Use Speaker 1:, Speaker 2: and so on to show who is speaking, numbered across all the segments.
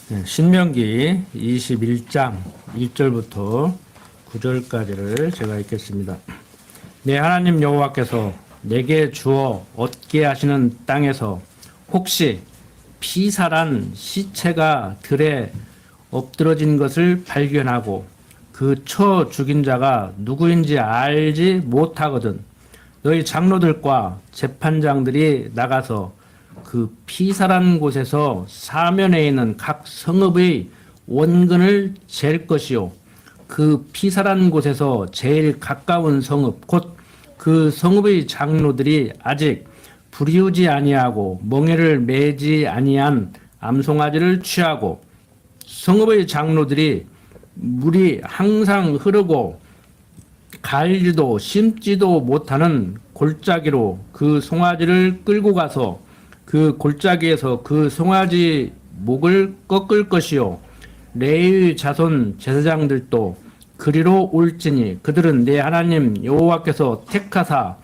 Speaker 1: 신명기 21장 1절부터 9절까지를 제가 읽겠습니다. 내 하나님 여호와께서 내게 주어 얻게 하시는 땅에서 혹시 피살한 시체가 들에 엎드러진 것을 발견하고 그 쳐 죽인 자가 누구인지 알지 못하거든 너희 장로들과 재판장들이 나가서 그 피살한 곳에서 사면에 있는 각 성읍의 원근을 잴 것이요 그 피살한 곳에서 제일 가까운 성읍 곧 그 성읍의 장로들이 아직 불이우지 아니하고 멍에를 매지 아니한 암송아지를 취하고 성읍의 장로들이 물이 항상 흐르고 갈지도 심지도 못하는 골짜기로 그 송아지를 끌고 가서 그 골짜기에서 그 송아지 목을 꺾을 것이요 레위 자손 제사장들도 그리로 올지니 그들은 내 하나님 여호와께서 택하사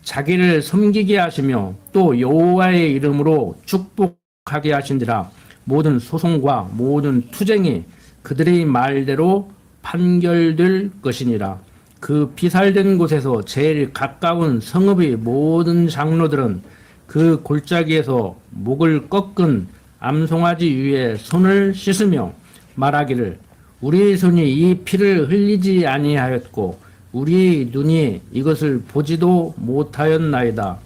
Speaker 1: 자기를 섬기게 하시며 또 여호와의 이름으로 축복하게 하신지라 모든 소송과 모든 투쟁이 그들의 말대로 판결될 것이니라. 그 피살된 곳에서 제일 가까운 성읍의 모든 장로들은 그 골짜기에서 목을 꺾은 암송아지 위에 손을 씻으며 말하기를 우리의 손이 이 피를 흘리지 아니하였고 우리의 눈이 이것을 보지도 못하였나이다.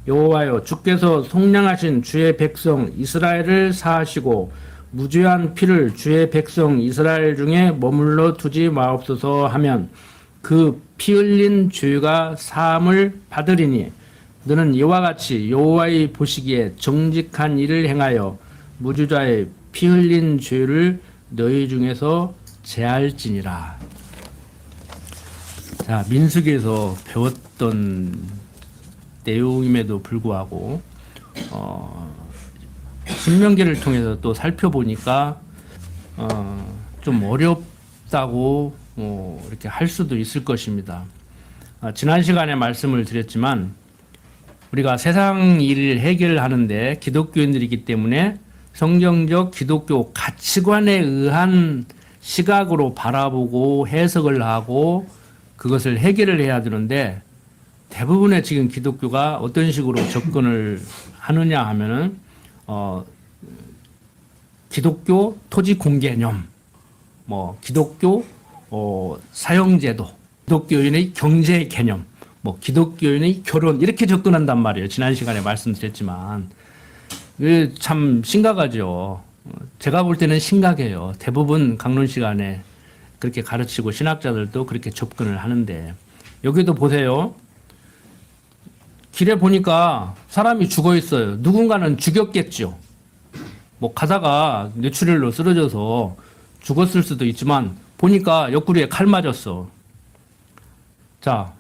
Speaker 1: 여호와여 주께서 속량하신 주의 백성 이스라엘을 사하시고 무죄한 피를 주의 백성 이스라엘 중에 머물러 두지 마옵소서 하면 그 피 흘린 죄가 사함을 받으리니 너는 이와 같이 여호와의 보시기에 정직한 일을 행하여 무죄자의 피 흘린 죄를 너희 중에서 제할지니라. 자, 민수기에서 배웠던 내용임에도 불구하고 신명기를 통해서 또 살펴보니까 좀 어렵다고 이렇게 할 수도 있을 것입니다. 지난 시간에 말씀을 드렸지만 우리가 세상 일을 해결하는데 기독교인들이기 때문에 성경적 기독교 가치관에 의한 시각으로 바라보고 해석을 하고 그것을 해결을 해야 되는데 대부분의 지금 기독교가 어떤 식으로 접근을 하느냐 하면은 기독교 토지 공개념, 뭐 기독교 사형제도, 기독교인의 경제 개념, 뭐 기독교인의 결혼 이렇게 접근한단 말이에요. 지난 시간에 말씀드렸지만 참 심각하죠. 제가 볼 때는 심각해요. 대부분 강론 시간에 그렇게 가르치고 신학자들도 그렇게 접근을 하는데 여기도 보세요. 길에 보니까 사람이 죽어 있어요. 누군가는 죽였겠죠. 뭐 가다가 뇌출혈로 쓰러져서 죽었을 수도 있지만 보니까 옆구리에 칼 맞았어. 자,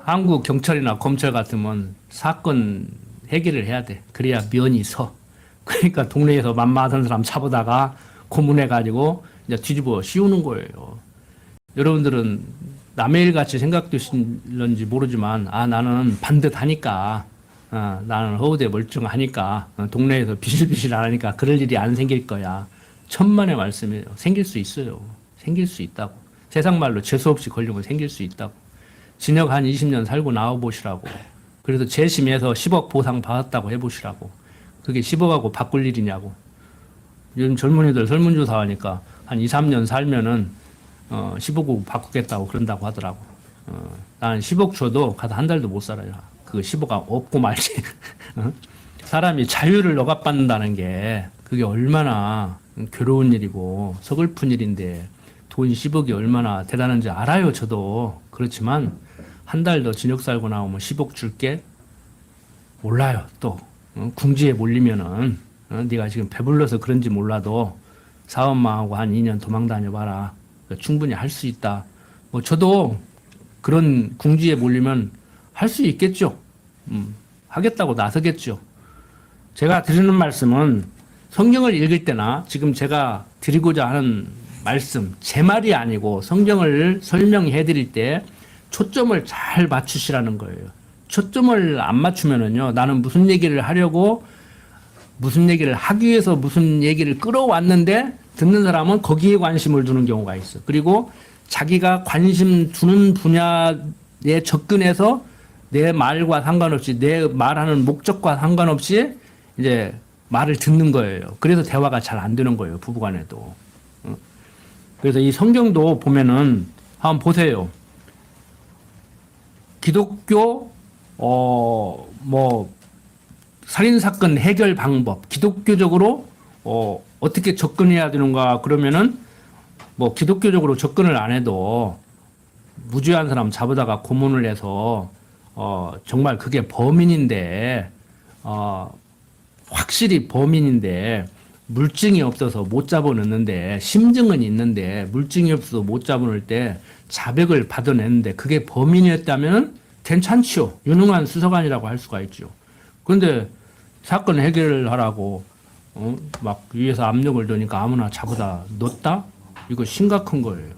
Speaker 1: 한국 경찰이나 검찰 같으면 사건 해결을 해야 돼. 그래야 면이 서. 그러니까 동네에서 만만하던 사람 잡아다가 고문해가지고 이제 뒤집어 씌우는 거예요. 여러분들은 남의 일 같이 생각되실런지 모르지만 나는 반듯하니까 나는 허우대 멀쩡하니까 동네에서 비실비실 안 하니까 그럴 일이 안 생길 거야. 천만의 말씀이에요. 생길 수 있어요. 생길 수 있다고. 세상 말로 재수 없이 걸리면 생길 수 있다고. 징역 한 20년 살고 나와보시라고. 그래도 재심에서 10억 보상 받았다고 해보시라고. 그게 10억하고 바꿀 일이냐고. 요즘 젊은이들 설문조사 하니까 한 2, 3년 살면은 10억 바꾸겠다고 그런다고 하더라고. 나는 10억 줘도 가서 한 달도 못 살아요. 그 10억 없고 말지. 사람이 자유를 억압받는다는 게 그게 얼마나 괴로운 일이고 서글픈 일인데 돈 10억이 얼마나 대단한지 알아요. 저도. 그렇지만 한 달 더 징역 살고 나오면 10억 줄게? 몰라요. 또 궁지에 몰리면은 네가 지금 배불러서 그런지 몰라도 사업망하고 한 2년 도망 다녀봐라. 충분히 할 수 있다. 뭐 저도 그런 궁지에 몰리면 할 수 있겠죠. 하겠다고 나서겠죠. 제가 드리는 말씀은 성경을 읽을 때나 지금 제가 드리고자 하는 말씀, 제 말이 아니고 성경을 설명해 드릴 때 초점을 잘 맞추시라는 거예요. 초점을 안 맞추면은요, 나는 무슨 얘기를 하려고, 무슨 얘기를 하기 위해서 무슨 얘기를 끌어왔는데 듣는 사람은 거기에 관심을 두는 경우가 있어. 그리고 자기가 관심 두는 분야에 접근해서 내 말과 상관없이 내 말하는 목적과 상관없이 이제 말을 듣는 거예요. 그래서 대화가 잘 안 되는 거예요. 부부간에도. 그래서 이 성경도 보면은 한번 보세요. 기독교 뭐 살인 사건 해결 방법 기독교적으로 어떻게 접근해야 되는가 그러면은 뭐 기독교적으로 접근을 안 해도 무죄한 사람 잡아다가 고문을 해서 정말 그게 범인인데 확실히 범인인데 물증이 없어서 못 잡아넣는데 심증은 있는데 물증이 없어서 못 잡아넣을 때 자백을 받아내는데 그게 범인이었다면 괜찮죠. 유능한 수사관이라고 할 수가 있죠. 그런데 사건 해결을 하라고 막 위에서 압력을 넣으니까 아무나 잡아다 넣었다? 이거 심각한 거예요.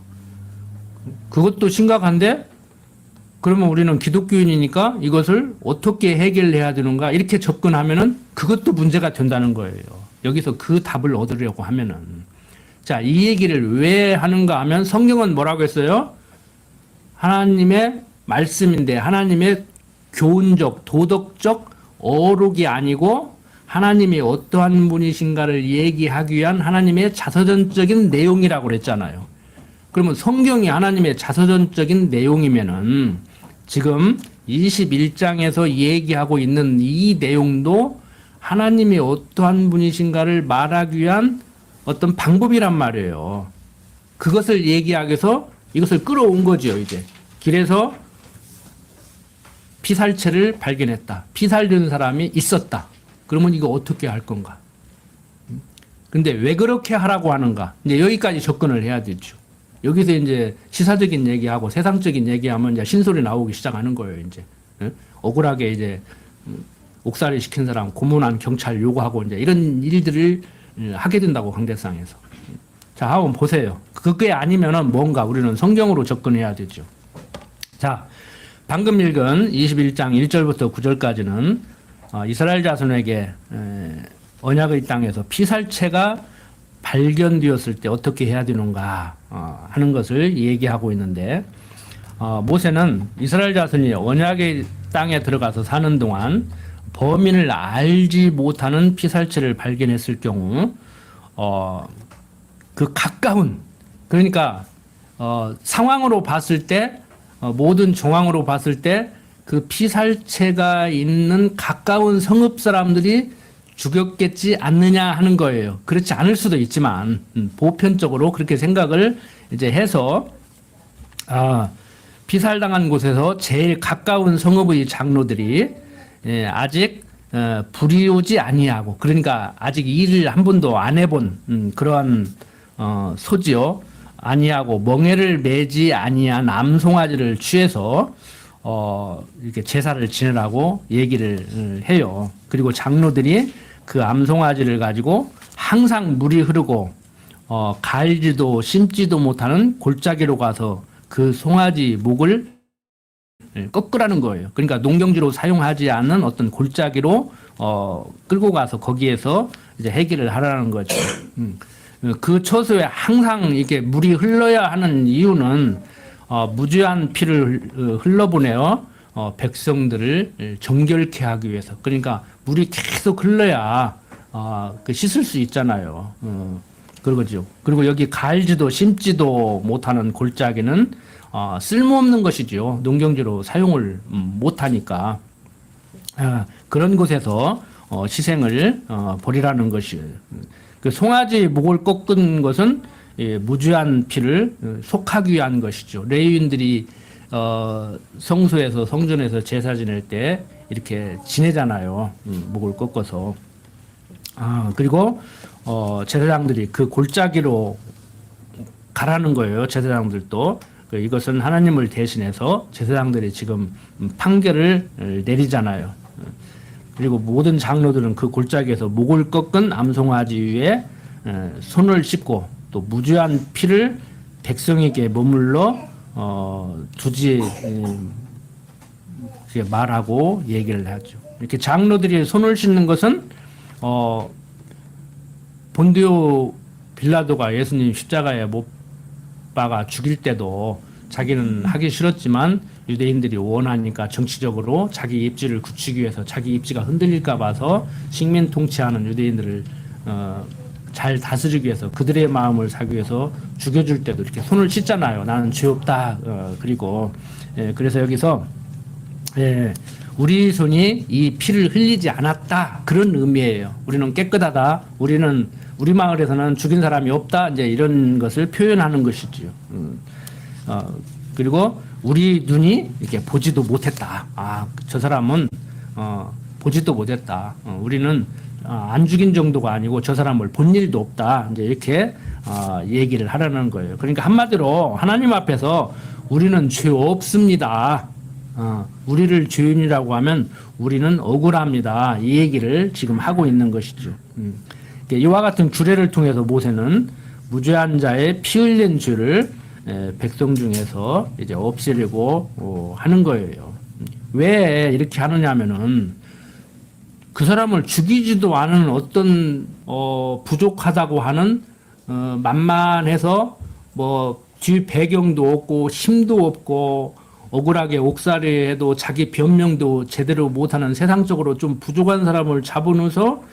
Speaker 1: 그것도 심각한데 그러면 우리는 기독교인이니까 이것을 어떻게 해결해야 되는가 이렇게 접근하면은 그것도 문제가 된다는 거예요. 여기서 그 답을 얻으려고 하면은 자, 이 얘기를 왜 하는가 하면 성경은 뭐라고 했어요? 하나님의 말씀인데 하나님의 교훈적, 도덕적 어록이 아니고 하나님이 어떠한 분이신가를 얘기하기 위한 하나님의 자서전적인 내용이라고 그랬잖아요. 그러면 성경이 하나님의 자서전적인 내용이면은 지금 21장에서 얘기하고 있는 이 내용도 하나님이 어떠한 분이신가를 말하기 위한 어떤 방법이란 말이에요. 그것을 얘기하기 위해서 이것을 끌어온 거죠, 이제. 길에서 피살체를 발견했다. 피살된 사람이 있었다. 그러면 이거 어떻게 할 건가? 근데 왜 그렇게 하라고 하는가? 이제 여기까지 접근을 해야 되죠. 여기서 이제 시사적인 얘기하고 세상적인 얘기하면 이제 신소리 나오기 시작하는 거예요, 이제. 억울하게 이제 옥살이 시킨 사람 고문한 경찰 요구하고 이제 이런 일들을 하게 된다고 강대상에서. 자, 한번 보세요. 그게 아니면은 뭔가 우리는 성경으로 접근해야 되죠. 자, 방금 읽은 21장 1절부터 9절까지는 이스라엘 자손에게 언약의 땅에서 피살체가 발견되었을 때 어떻게 해야 되는가 하는 것을 얘기하고 있는데 모세는 이스라엘 자손이 언약의 땅에 들어가서 사는 동안 범인을 알지 못하는 피살체를 발견했을 경우 그 가까운 그러니까 상황으로 봤을 때 모든 정황으로 봤을 때 그 피살체가 있는 가까운 성읍 사람들이 죽였겠지 않느냐 하는 거예요. 그렇지 않을 수도 있지만 보편적으로 그렇게 생각을 이제 해서 피살당한 곳에서 제일 가까운 성읍의 장로들이 아직 불이오지 아니하고 그러니까 아직 일을 한 번도 안 해본 그러한 소지요 아니하고 멍에를 매지 아니한 암송아지를 취해서 이렇게 제사를 지내라고 얘기를 해요. 그리고 장로들이 그 암송아지를 가지고 항상 물이 흐르고 갈지도 심지도 못하는 골짜기로 가서 그 송아지 목을 꺾으라는 거예요. 그러니까 농경지로 사용하지 않는 어떤 골짜기로 끌고 가서 거기에서 이제 해결을 하라는 거죠. 그 처소에 항상 이게 물이 흘러야 하는 이유는 무죄한 피를 흘러보내어 백성들을 정결케 하기 위해서. 그러니까 물이 계속 흘러야 씻을 수 있잖아요. 그러죠. 그리고 여기 갈지도 심지도 못하는 골짜기는 쓸모없는 것이죠. 농경지로 사용을 못하니까 그런 곳에서 희생을 벌이라는 것이에요. 그 송아지 목을 꺾은 것은 무죄한 피를 속하기 위한 것이죠. 레위인들이 성소에서 성전에서 제사 지낼 때 이렇게 지내잖아요. 목을 꺾어서. 그리고 제사장들이 그 골짜기로 가라는 거예요. 제사장들도. 이것은 하나님을 대신해서 제사장들이 지금 판결을 내리잖아요. 그리고 모든 장로들은 그 골짜기에서 목을 꺾은 암송아지 위에 손을 씻고 또 무죄한 피를 백성에게 머물러 두지 말하고 얘기를 하죠. 이렇게 장로들이 손을 씻는 것은 본디오 빌라도가 예수님 십자가에 못 박아 죽일 때도 자기는 하기 싫었지만 유대인들이 원하니까 정치적으로 자기 입지를 굳히기 위해서 자기 입지가 흔들릴까 봐서 식민 통치하는 유대인들을 잘 다스리기 위해서 그들의 마음을 사기 위해서 죽여줄 때도 이렇게 손을 씻잖아요. 나는 죄 없다. 그리고 그래서 여기서 우리 손이 이 피를 흘리지 않았다. 그런 의미예요. 우리는 깨끗하다. 우리 마을에서는 죽인 사람이 없다. 이제 이런 것을 표현하는 것이지요. 그리고 우리 눈이 이렇게 보지도 못했다. 저 사람은 보지도 못했다. 우리는 안 죽인 정도가 아니고 저 사람을 본 일도 없다. 이제 이렇게 얘기를 하라는 거예요. 그러니까 한마디로 하나님 앞에서 우리는 죄 없습니다. 우리를 죄인이라고 하면 우리는 억울합니다. 이 얘기를 지금 하고 있는 것이죠. 이와 같은 규례를 통해서 모세는 무죄한 자의 피 흘린 죄를 백성 중에서 이제 없애려고 하는 거예요. 왜 이렇게 하느냐면은 그 사람을 죽이지도 않은 어떤 부족하다고 하는 만만해서 뭐 뒤 배경도 없고 힘도 없고 억울하게 옥살이해도 자기 변명도 제대로 못하는 세상적으로 좀 부족한 사람을 잡아놓아서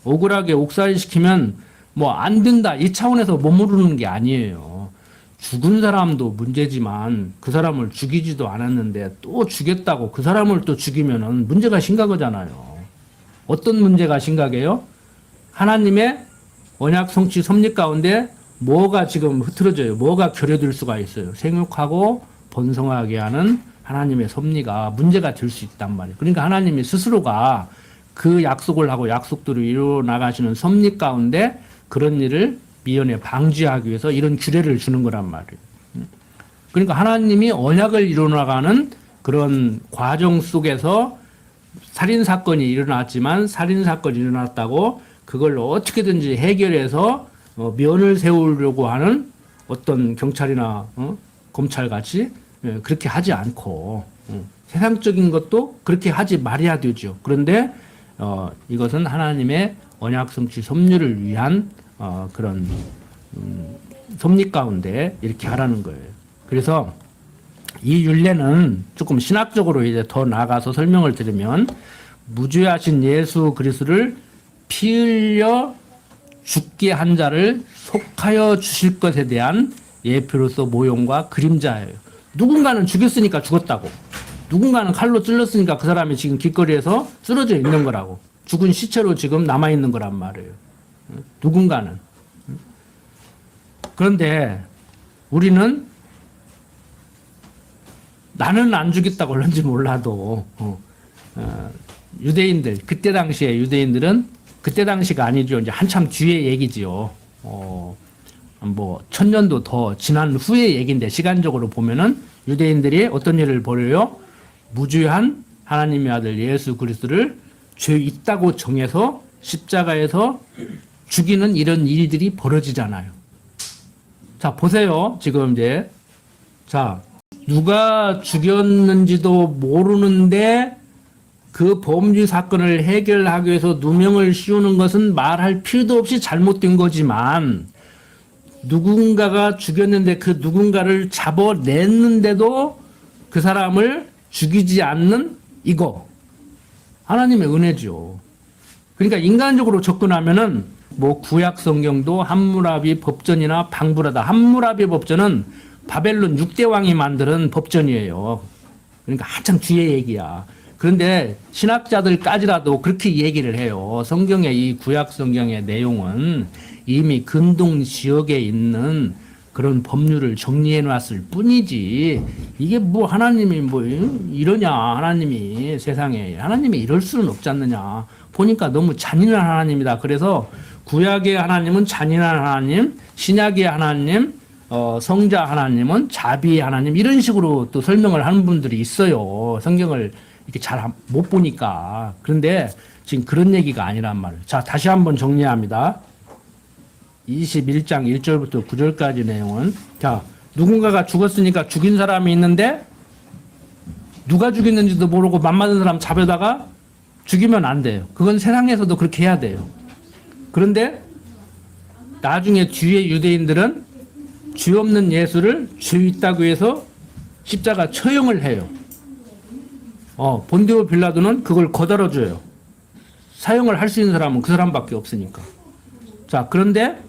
Speaker 1: 억울하게 옥살이시키면 뭐 안 된다 이 차원에서 머무르는 게 아니에요. 죽은 사람도 문제지만 그 사람을 죽이지도 않았는데 또 죽였다고 그 사람을 또 죽이면은 문제가 심각하잖아요. 어떤 문제가 심각해요? 하나님의 언약 성취 섭리 가운데 뭐가 지금 흐트러져요? 뭐가 결여될 수가 있어요? 생육하고 번성하게 하는 하나님의 섭리가 문제가 될 수 있단 말이에요. 그러니까 하나님이 스스로가 그 약속을 하고 약속들을 이루어 나가시는 섭리 가운데 그런 일을 미연에 방지하기 위해서 이런 규례를 주는 거란 말이에요. 그러니까 하나님이 언약을 이루어 나가는 그런 과정 속에서 살인사건이 일어났지만 살인사건이 일어났다고 그걸 어떻게든지 해결해서 면을 세우려고 하는 어떤 경찰이나 검찰같이 그렇게 하지 않고 세상적인 것도 그렇게 하지 말아야 되죠. 그런데 이것은 하나님의 언약 성취 섭리를 위한 그런 섭리 가운데 이렇게 하라는 거예요. 그래서 이 율례는 조금 신학적으로 이제 더 나아가서 설명을 드리면 무죄하신 예수 그리스도를 피 흘려 죽게 한 자를 속하여 주실 것에 대한 예표로서 모형과 그림자예요. 누군가는 죽였으니까 죽었다고. 누군가는 칼로 찔렀으니까 그 사람이 지금 길거리에서 쓰러져 있는 거라고. 죽은 시체로 지금 남아있는 거란 말이에요. 누군가는. 그런데 우리는 나는 안 죽였다고 그런지 몰라도 유대인들 그때 당시에 유대인들은 그때 당시가 아니죠. 이제 한참 뒤의 얘기지요. 뭐 1000년도 더 지난 후의 얘기인데 시간적으로 보면은 유대인들이 어떤 일을 벌여요? 무죄한 하나님의 아들 예수 그리스도를 죄 있다고 정해서 십자가에서 죽이는 이런 일들이 벌어지잖아요. 자, 보세요. 지금 이제 자, 누가 죽였는지도 모르는데 그 범죄 사건을 해결하기 위해서 누명을 씌우는 것은 말할 필요도 없이 잘못된 거지만 누군가가 죽였는데 그 누군가를 잡아냈는데도 그 사람을 죽이지 않는 이거 하나님의 은혜죠. 그러니까 인간적으로 접근하면은 뭐 구약 성경도 함무라비 법전이나 방불하다. 함무라비 법전은 바벨론 6대 왕이 만드는 법전이에요. 그러니까 한참 뒤의 얘기야. 그런데 신학자들까지라도 그렇게 얘기를 해요. 성경의 이 구약 성경의 내용은 이미 근동 지역에 있는 그런 법률을 정리해 놨을 뿐이지 이게 뭐 하나님이 뭐 이러냐 하나님이 세상에 하나님이 이럴 수는 없지 않느냐 보니까 너무 잔인한 하나님이다. 그래서 구약의 하나님은 잔인한 하나님, 신약의 하나님, 성자 하나님은 자비의 하나님 이런 식으로 또 설명을 하는 분들이 있어요. 성경을 이렇게 잘 못 보니까. 그런데 지금 그런 얘기가 아니란 말이에요. 자, 다시 한번 정리합니다. 21장 1절부터 9절까지 내용은 자, 누군가가 죽었으니까 죽인 사람이 있는데 누가 죽였는지도 모르고 맘맞은 사람 잡아다가 죽이면 안 돼요. 그건 세상에서도 그렇게 해야 돼요. 그런데 나중에 뒤에 유대인들은 죄 없는 예수를 죄 있다고 해서 십자가 처형을 해요. 본디오 빌라도는 그걸 거들어줘요. 사형을 할 수 있는 사람은 그 사람밖에 없으니까. 자, 그런데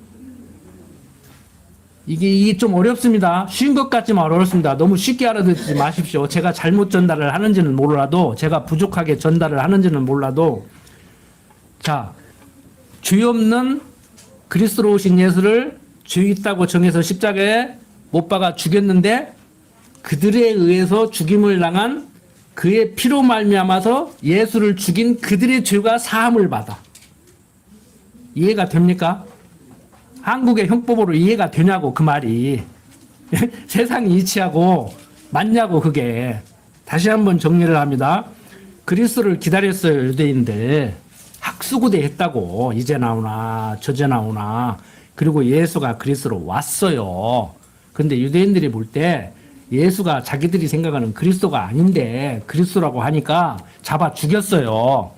Speaker 1: 이게 좀 어렵습니다. 쉬운 것 같지만 어렵습니다. 너무 쉽게 알아듣지 마십시오. 제가 잘못 전달을 하는지는 몰라도, 제가 부족하게 전달을 하는지는 몰라도, 자, 죄 없는 그리스도로 오신 예수를 죄 있다고 정해서 십자가에 못 박아 죽였는데, 그들에 의해서 죽임을 당한 그의 피로 말미암아서 예수를 죽인 그들의 죄가 사함을 받아. 이해가 됩니까? 한국의 형법으로 이해가 되냐고, 그 말이. 세상이 이치하고 맞냐고, 그게. 다시 한번 정리를 합니다. 그리스도를 기다렸어요, 유대인들. 학수고대 했다고. 이제 나오나 저제 나오나. 그리고 예수가 그리스도로 왔어요. 근데 유대인들이 볼 때 예수가 자기들이 생각하는 그리스도가 아닌데 그리스도라고 하니까 잡아 죽였어요.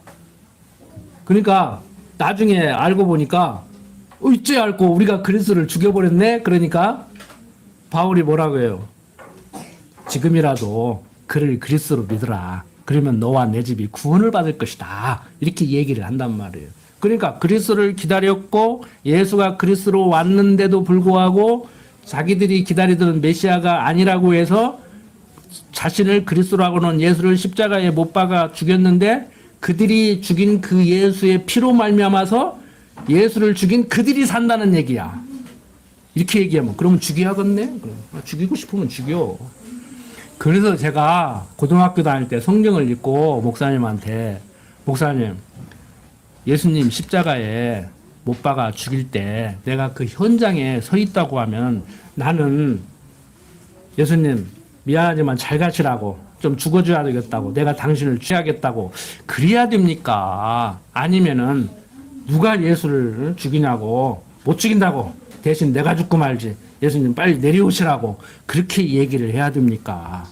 Speaker 1: 그러니까 나중에 알고 보니까 어째 알고 우리가 그리스도를 죽여버렸네. 그러니까 바울이 뭐라고 해요? 지금이라도 그를 그리스도로 믿으라. 그러면 너와 내 집이 구원을 받을 것이다. 이렇게 얘기를 한단 말이에요. 그러니까 그리스도를 기다렸고 예수가 그리스도로 왔는데도 불구하고 자기들이 기다리던 메시아가 아니라고 해서 자신을 그리스도라고는 예수를 십자가에 못 박아 죽였는데 그들이 죽인 그 예수의 피로 말미암아서 예수를 죽인 그들이 산다는 얘기야. 이렇게 얘기하면 그러면 죽여야겠네? 죽이고 싶으면 죽여. 그래서 제가 고등학교 다닐 때 성경을 읽고 목사님한테, 목사님, 예수님 십자가에 못 박아 죽일 때 내가 그 현장에 서 있다고 하면 나는 예수님 미안하지만 잘 가시라고, 좀 죽어줘야 되겠다고, 내가 당신을 취하겠다고 그래야 됩니까? 아니면은 누가 예수를 죽이냐고, 못 죽인다고, 대신 내가 죽고 말지, 예수님 빨리 내려오시라고 그렇게 얘기를 해야 됩니까?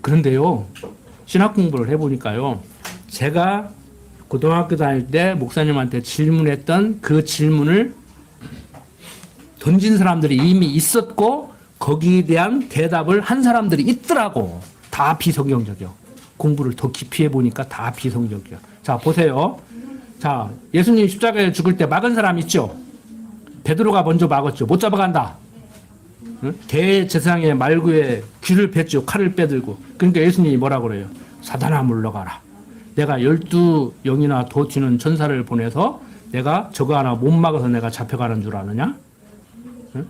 Speaker 1: 그런데요, 신학 공부를 해보니까요, 제가 고등학교 다닐 때 목사님한테 질문했던 그 질문을 던진 사람들이 이미 있었고 거기에 대한 대답을 한 사람들이 있더라고. 다 비성경적이요. 공부를 더 깊이 해보니까 다 비성경적이요. 자, 보세요. 자, 예수님 십자가에 죽을 때 막은 사람 있죠? 베드로가 먼저 막았죠. 못 잡아간다. 응? 대제사장의 말구에 귀를 뺐죠. 칼을 빼들고. 그러니까 예수님이 뭐라 그래요? 사단아 물러가라. 내가 12영이나 더 튀는 천사를 보내서 내가 저거 하나 못 막아서 내가 잡혀가는 줄 아느냐? 응?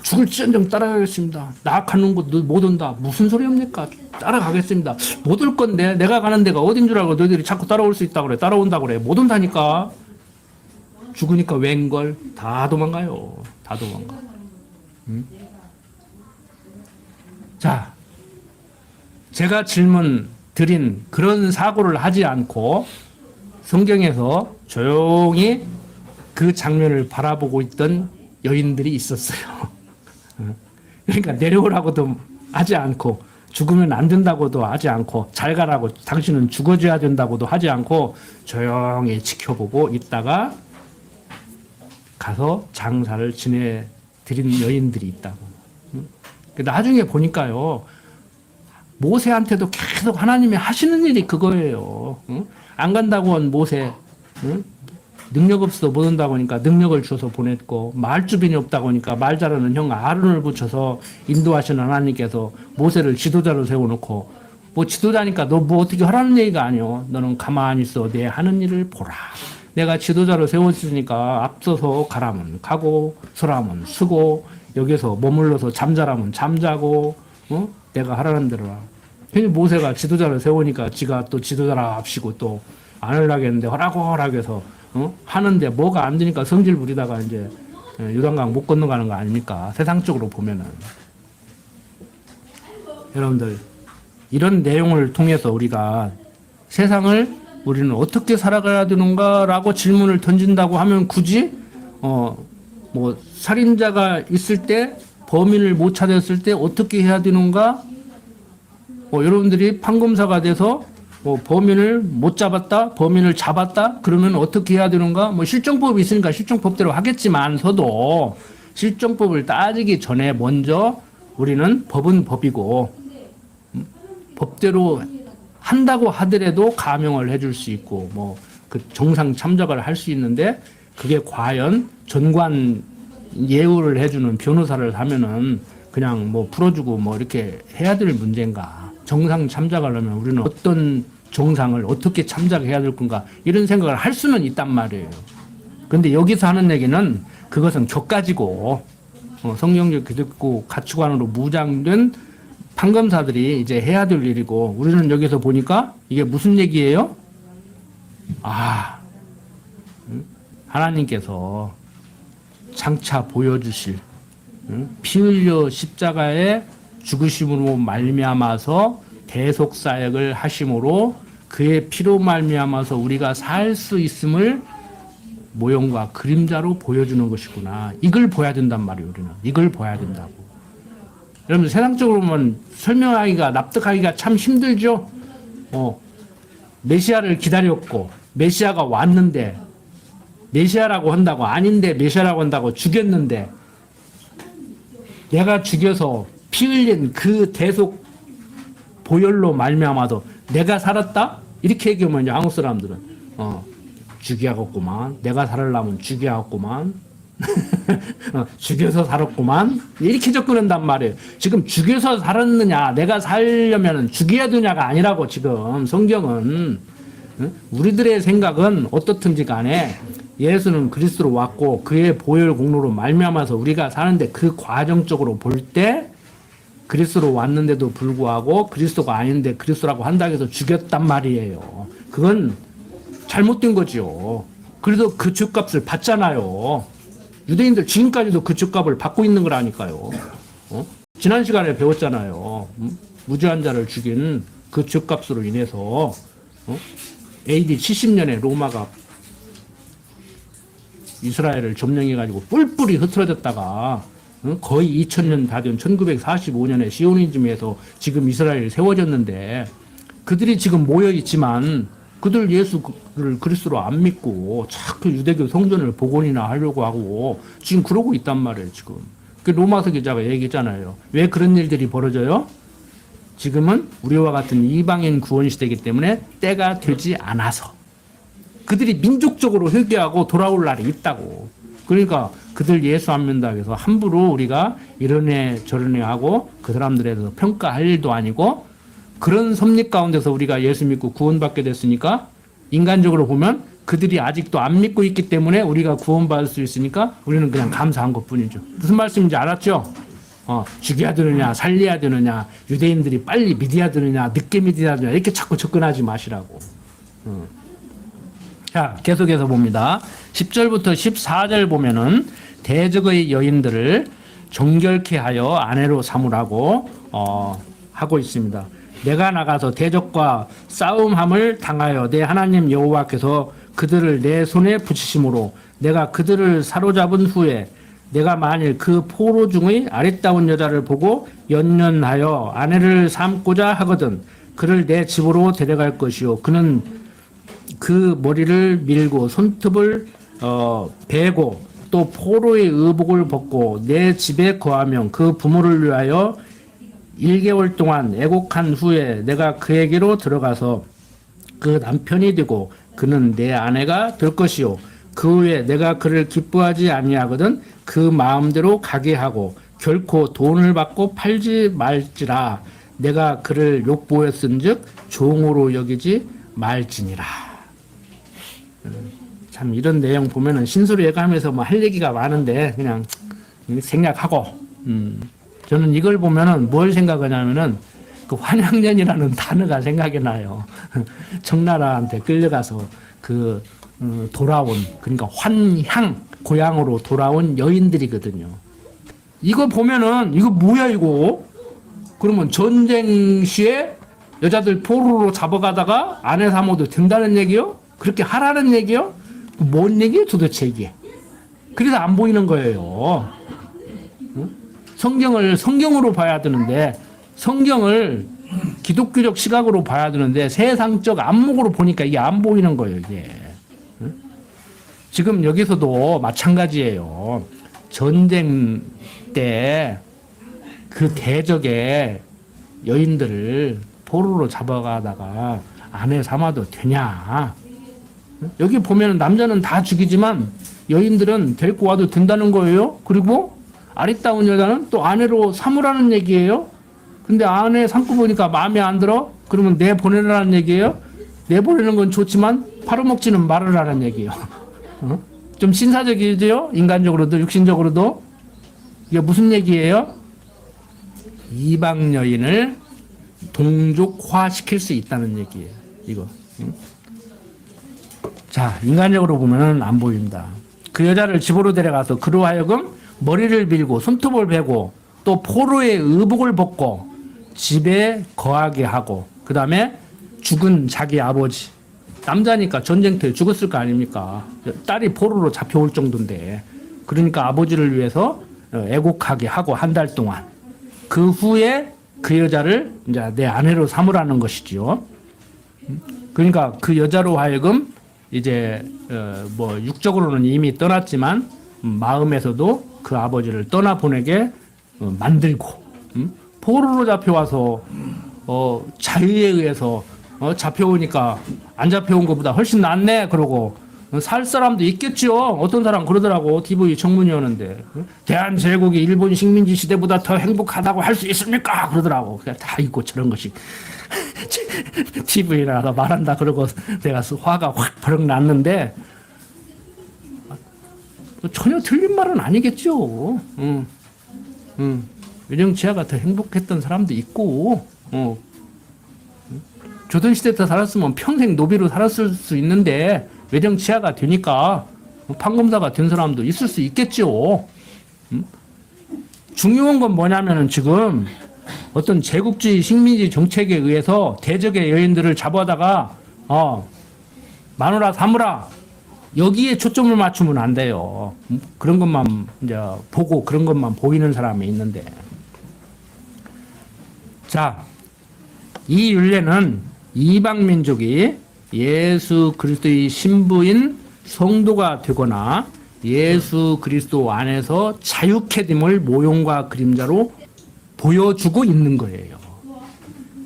Speaker 1: 죽을지언정 따라가겠습니다. 나 가는 곳 못 온다. 무슨 소리입니까? 따라가겠습니다. 못 올 건데 내가 가는 데가 어딘 줄 알고 너희들이 자꾸 따라올 수 있다고 그래. 따라온다고 그래. 못 온다니까. 죽으니까 웬걸? 다 도망가요. 다 도망가. 응? 자, 제가 질문 드린 그런 사고를 하지 않고 성경에서 조용히 그 장면을 바라보고 있던 여인들이 있었어요. 그러니까 내려오라고도 하지 않고 죽으면 안 된다고도 하지 않고 잘 가라고, 당신은 죽어줘야 된다고도 하지 않고 조용히 지켜보고 있다가 가서 장사를 지내드린 여인들이 있다고. 나중에 보니까요, 모세한테도 계속 하나님이 하시는 일이 그거예요. 안 간다고 한 모세, 능력 없어서 못 온다고 하니까 능력을 줘서 보냈고, 말주변이 없다고 하니까 말 잘하는 형 아론을 붙여서 인도하시는 하나님께서 모세를 지도자로 세워놓고, 뭐 지도자니까 너 뭐 어떻게 하라는 얘기가 아니요. 너는 가만히 있어. 내 하는 일을 보라. 내가 지도자로 세웠으니까 앞서서 가라면 가고 서라면 서고 여기서 머물러서 잠자라면 잠자고, 내가 하라는 대로. 괜히 모세가 지도자를 세우니까 지가 또 지도자라 합시고 또 안 하려겠는데 허락허락 해서 하는데 뭐가 안 되니까 성질 부리다가 이제 요단강 못 건너가는 거 아닙니까? 세상적으로 보면은. 여러분들, 이런 내용을 통해서 우리가 세상을 우리는 어떻게 살아가야 되는가라고 질문을 던진다고 하면 굳이 뭐 살인자가 있을 때, 범인을 못 찾았을 때 어떻게 해야 되는가? 여러분들이 판검사가 돼서 범인을 못 잡았다, 범인을 잡았다, 그러면 어떻게 해야 되는가? 뭐 실정법이 있으니까 실정법대로 하겠지만서도 실정법을 따지기 전에 먼저 우리는 법은 법이고 법대로 한다고 하더라도 감형을 해줄 수 있고 뭐 그 정상 참작을 할 수 있는데 그게 과연 전관 예우를 해주는 변호사를 하면은 그냥 뭐 풀어주고 뭐 이렇게 해야 될 문제인가? 정상 참작하려면 우리는 어떤 정상을 어떻게 참작해야 될 건가? 이런 생각을 할 수는 있단 말이에요. 근데 여기서 하는 얘기는 그것은 격가지고 성경적 기독교 가치관으로 무장된 판검사들이 이제 해야 될 일이고 우리는 여기서 보니까 이게 무슨 얘기예요? 하나님께서 장차 보여주실 피 흘려 십자가에 죽으심으로 말미암아서 대속 사역을 하심으로 그의 피로 말미암아서 우리가 살 수 있음을 모형과 그림자로 보여주는 것이구나. 이걸 봐야 된단 말이에요. 우리는 이걸 봐야 된다고. 여러분 세상적으로 보면 설명하기가 납득하기가 참 힘들죠. 메시아를 기다렸고 메시아가 왔는데 메시아라고 한다고 아닌데 메시아라고 한다고 죽였는데 내가 죽여서 피 흘린 그 대속 보혈로 말미암아서 내가 살았다? 이렇게 얘기하면 이제 한국 사람들은 죽여야겠구만. 내가 살으려면 죽여야겠구만. 죽여서 살았구만. 이렇게 접근한단 말이에요. 지금 죽여서 살았느냐 내가 살려면 죽여야 되냐가 아니라고 지금 성경은. 우리들의 생각은 어떻든지 간에 예수는 그리스도로 왔고 그의 보혈 공로로 말미암아서 우리가 사는데 그 과정적으로 볼 때 그리스도로 왔는데도 불구하고 그리스도가 아닌데 그리스도라고 한다고 해서 죽였단 말이에요. 그건 잘못된 거지요. 그래도 그 죄값을 받잖아요. 유대인들 지금까지도 그 죄값을 받고 있는 거라니까요. 지난 시간에 배웠잖아요. 무죄한 자를 죽인 그 죄값으로 인해서 AD 70년에 로마가 이스라엘을 점령해가지고 뿔뿔이 흩어졌다가 거의 2000년 다 된 1945년에 시오니즘에서 지금 이스라엘이 세워졌는데 그들이 지금 모여있지만 그들 예수를 그리스도로 안 믿고 자꾸 유대교 성전을 복원이나 하려고 하고 지금 그러고 있단 말이에요. 지금 그 로마서 기자가 얘기했잖아요. 왜 그런 일들이 벌어져요? 지금은 우리와 같은 이방인 구원 시대이기 때문에 때가 되지 않아서 그들이 민족적으로 회개하고 돌아올 날이 있다고. 그러니까 그들 예수 안 믿는다고 해서 함부로 우리가 이런 애 저런 애 하고 그 사람들에 대해서 평가할 일도 아니고 그런 섭리 가운데서 우리가 예수 믿고 구원받게 됐으니까 인간적으로 보면 그들이 아직도 안 믿고 있기 때문에 우리가 구원받을 수 있으니까 우리는 그냥 감사한 것뿐이죠. 무슨 말씀인지 알았죠? 죽여야 되느냐 살려야 되느냐 유대인들이 빨리 믿어야 되느냐 늦게 믿어야 되느냐 이렇게 자꾸 접근하지 마시라고. 자 계속해서 봅니다. 10절부터 14절 보면은 대적의 여인들을 정결케 하여 아내로 삼으라고 하고 있습니다. 내가 나가서 대적과 싸움함을 당하여 내 하나님 여호와께서 그들을 내 손에 붙이심으로 내가 그들을 사로잡은 후에 내가 만일 그 포로 중의 아리따운 여자를 보고 연연하여 아내를 삼고자 하거든 그를 내 집으로 데려갈 것이요 그는 그 머리를 밀고 손톱을 베고 또 포로의 의복을 벗고 내 집에 거하며 그 부모를 위하여 1개월 동안 애곡한 후에 내가 그에게로 들어가서 그 남편이 되고 그는 내 아내가 될 것이요 그 후에 내가 그를 기뻐하지 아니하거든 그 마음대로 가게 하고 결코 돈을 받고 팔지 말지라 내가 그를 욕보였은즉 종으로 여기지 말지니라. 참 이런 내용 보면은 신수로 예감해서 뭐 할 얘기가 많은데 그냥 생략하고 저는 이걸 보면은 뭘 생각하냐면은 그 환양년이라는 단어가 생각이 나요. 청나라한테 끌려가서 그 돌아온 그러니까 환향 고향으로 돌아온 여인들이거든요. 이거 보면은 이거 뭐야 이거? 그러면 전쟁 시에 여자들 포로로 잡아가다가 아내 삼아도 된다는 얘기요? 그렇게 하라는 얘기요? 뭔 얘기예요 도대체 이게? 그래서 안 보이는 거예요. 성경을 성경으로 봐야 되는데 성경을 기독교적 시각으로 봐야 되는데 세상적 안목으로 보니까 이게 안 보이는 거예요, 이게. 응? 지금 여기서도 마찬가지예요. 전쟁 때 그 대적의 여인들을 포로로 잡아가다가 아내 삼아도 되냐? 여기 보면 남자는 다 죽이지만 여인들은 데리고 와도 된다는 거예요. 그리고 아리따운 여자는 또 아내로 삼으라는 얘기예요. 근데 아내 삼고 보니까 마음에 안 들어? 그러면 내보내라는 얘기예요. 내보내는 건 좋지만 팔아먹지는 말으라는 얘기예요. 좀 신사적이죠? 인간적으로도 육신적으로도. 이게 무슨 얘기예요? 이방 여인을 동족화시킬 수 있다는 얘기예요. 이거. 자, 인간적으로 보면 안 보입니다. 그 여자를 집으로 데려가서 그로 하여금 머리를 밀고 손톱을 베고 또 포로의 의복을 벗고 집에 거하게 하고 그 다음에 죽은 자기 아버지 남자니까 전쟁터에 죽었을 거 아닙니까? 딸이 포로로 잡혀올 정도인데 그러니까 아버지를 위해서 애곡하게 하고 한 달 동안 그 후에 그 여자를 이제 내 아내로 삼으라는 것이지요. 그러니까 그 여자로 하여금 이제 뭐 육적으로는 이미 떠났지만 마음에서도 그 아버지를 떠나보내게 만들고 포로로 잡혀와서 자유에 의해서 잡혀오니까 안 잡혀온 것보다 훨씬 낫네 그러고 살 사람도 있겠죠. 어떤 사람 그러더라고. TV 청문위원인데 대한제국이 일본 식민지 시대보다 더 행복하다고 할 수 있습니까? 그러더라고. 그냥 다 있고 저런 것이 TV에 나가 말한다 그러고 내가 화가 확 버럭 났는데 전혀 틀린 말은 아니겠죠. 외정치아가 더 행복했던 사람도 있고 조선시대 때 살았으면 평생 노비로 살았을 수 있는데 외정치아가 되니까 판검사가 된 사람도 있을 수 있겠죠. 중요한 건 뭐냐면은 지금 어떤 제국주의 식민지 정책에 의해서 대적의 여인들을 잡아다가 마누라 삼으라 여기에 초점을 맞추면 안 돼요. 그런 것만 이제 보고 그런 것만 보이는 사람이 있는데 자, 이 율례는 이방 민족이 예수 그리스도의 신부인 성도가 되거나 예수 그리스도 안에서 자유케 됨을 모형과 그림자로 보여주고 있는 거예요.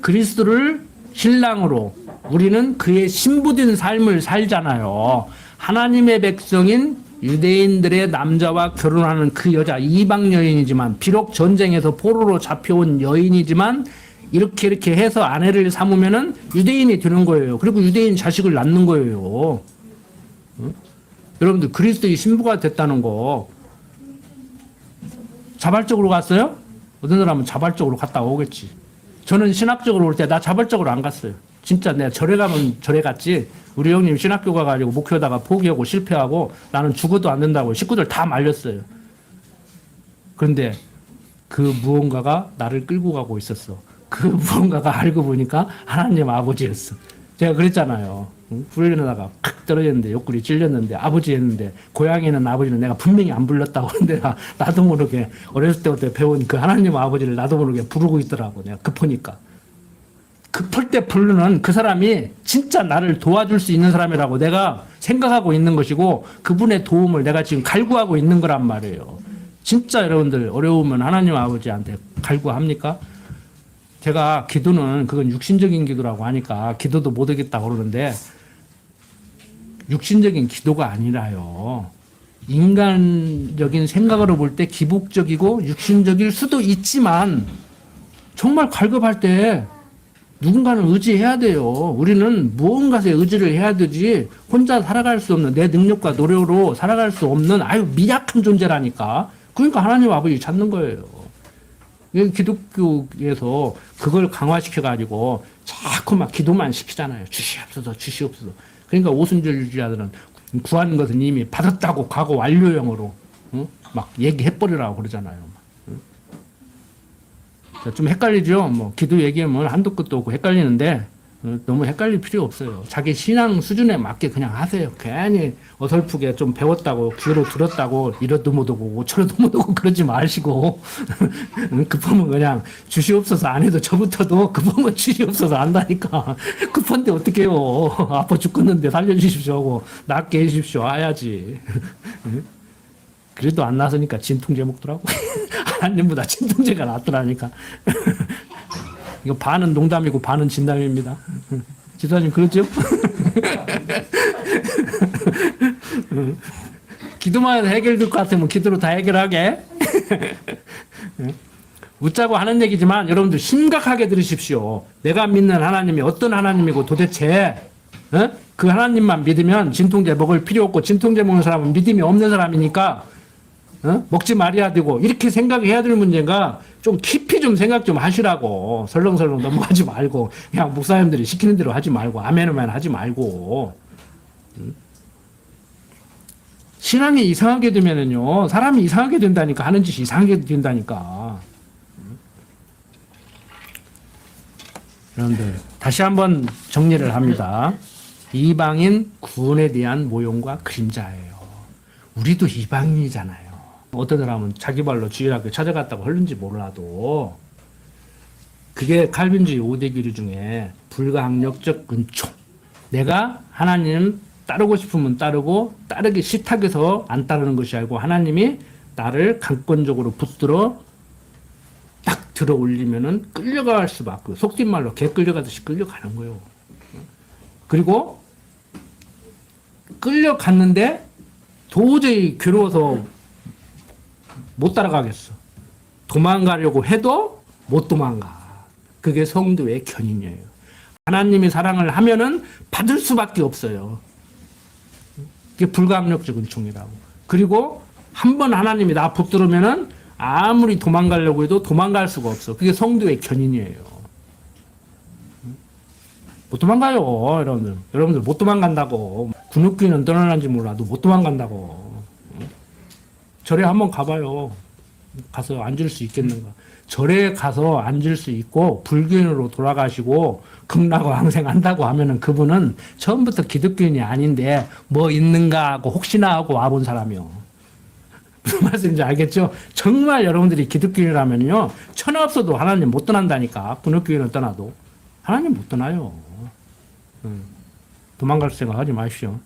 Speaker 1: 그리스도를 신랑으로 우리는 그의 신부된 삶을 살잖아요. 하나님의 백성인 유대인들의 남자와 결혼하는 그 여자 이방 여인이지만 비록 전쟁에서 포로로 잡혀온 여인이지만 이렇게 해서 아내를 삼으면은 유대인이 되는 거예요. 그리고 유대인 자식을 낳는 거예요. 여러분들 그리스도의 신부가 됐다는 거 자발적으로 갔어요? 어떤 사람은 자발적으로 갔다 오겠지. 저는 신학적으로 올 때 나 자발적으로 안 갔어요. 진짜 내가 절에 가면 절에 갔지. 우리 형님 신학교 가가지고 목표다가 포기하고 실패하고 나는 죽어도 안 된다고 식구들 다 말렸어요. 그런데 그 무언가가 나를 끌고 가고 있었어. 그 무언가가 알고 보니까 하나님 아버지였어. 제가 그랬잖아요. 훈련하다가 팍 떨어졌는데 옆구리 찔렸는데 아버지 했는데 고향에는 아버지는 내가 분명히 안 불렀다고 하는데 나도 모르게 어렸을 때부터 배운 그 하나님 아버지를 나도 모르게 부르고 있더라고. 내가 급하니까. 급할 때 부르는 그 사람이 진짜 나를 도와줄 수 있는 사람이라고 내가 생각하고 있는 것이고 그분의 도움을 내가 지금 갈구하고 있는 거란 말이에요. 진짜 여러분들 어려우면 하나님 아버지한테 갈구합니까? 제가 기도는 그건 육신적인 기도라고 하니까 기도도 못 하겠다고 그러는데 육신적인 기도가 아니라요. 인간적인 생각으로 볼 때 기복적이고 육신적일 수도 있지만 정말 갈급할 때 누군가는 의지해야 돼요. 우리는 무언가에 의지를 해야 되지 혼자 살아갈 수 없는 내 능력과 노력으로 살아갈 수 없는 아유 미약한 존재라니까. 그러니까 하나님 아버지 찾는 거예요. 기독교에서 그걸 강화시켜가지고 자꾸 막 기도만 시키잖아요. 주시옵소서, 주시옵소서. 그러니까 오순절주의자들은 구하는 것은 이미 받았다고 가고 완료형으로 막 얘기해버리라고 그러잖아요. 좀 헷갈리죠? 뭐 기도 얘기하면 한도 끝도 없고 헷갈리는데 너무 헷갈릴 필요 없어요. 자기 신앙 수준에 맞게 그냥 하세요. 괜히 어설프게 좀 배웠다고, 귀로 들었다고, 이러도 못하고, 저러도 못하고 그러지 마시고, 급하면 그냥 주시옵소서 안 해도 저부터도 급하면 주시옵소서 한다니까. 급한데 어떡해요. 아파 죽겠는데 살려주십시오 하고, 낫게 해주십시오. 해야지. 그래도 안 나서니까 진통제 먹더라고. 하나님보다 진통제가 낫더라니까. 이거 반은 농담이고 반은 진담입니다. 지사님 그렇죠? 기도만 해도 해결될 것 같으면 기도로 다 해결하게. 웃자고 하는 얘기지만 여러분들 심각하게 들으십시오. 내가 믿는 하나님이 어떤 하나님이고 도대체 그 하나님만 믿으면 진통제 먹을 필요 없고 진통제 먹는 사람은 믿음이 없는 사람이니까 먹지 말아야 되고 이렇게 생각해야 될 문제가 좀 깊이 좀 생각 좀 하시라고. 설렁설렁 넘어가지 말고 그냥 목사님들이 시키는 대로 하지 말고 아멘만 하지 말고. 신앙이 이상하게 되면은요 사람이 이상하게 된다니까. 하는 짓이 이상하게 된다니까. 여러분들 다시 한번 정리를 합니다. 이방인 구원에 대한 모형과 그림자예요. 우리도 이방인이잖아요. 어떤 사람은 자기 발로 주일학교 찾아갔다고 하는지 몰라도 그게 칼빈주의 5대 교리 중에 불가항력적 은총. 내가 하나님 따르고 싶으면 따르고 따르기 싫다해서 안 따르는 것이 아니고 하나님이 나를 강권적으로 붙들어 딱 들어 올리면은 끌려갈 수밖에. 속된 말로 개 끌려가듯이 끌려가는 거예요. 그리고 끌려갔는데 도저히 괴로워서 못 따라가겠어. 도망가려고 해도 못 도망가. 그게 성도의 견인이에요. 하나님이 사랑을 하면은 받을 수밖에 없어요. 그게 불가항력적 은총이라고. 그리고 한번 하나님이 나 붙들으면은 아무리 도망가려고 해도 도망갈 수가 없어. 그게 성도의 견인이에요. 못 도망가요, 여러분들. 여러분들 못 도망간다고. 군육귀는 떠나는지 몰라도 못 도망간다고. 절에 한번 가봐요. 가서 앉을 수 있겠는가. 절에 가서 앉을 수 있고 불교인으로 돌아가시고 극락왕생 한다고 하면은 그분은 처음부터 기독교인이 아닌데 뭐 있는가 하고 혹시나 하고 와본 사람이요. 무슨 말씀인지 알겠죠? 정말 여러분들이 기독교인이라면요 천하 없어도 하나님 못 떠난다니까. 군육교인은 떠나도 하나님 못 떠나요. 도망갈 생각 하지 마십시오.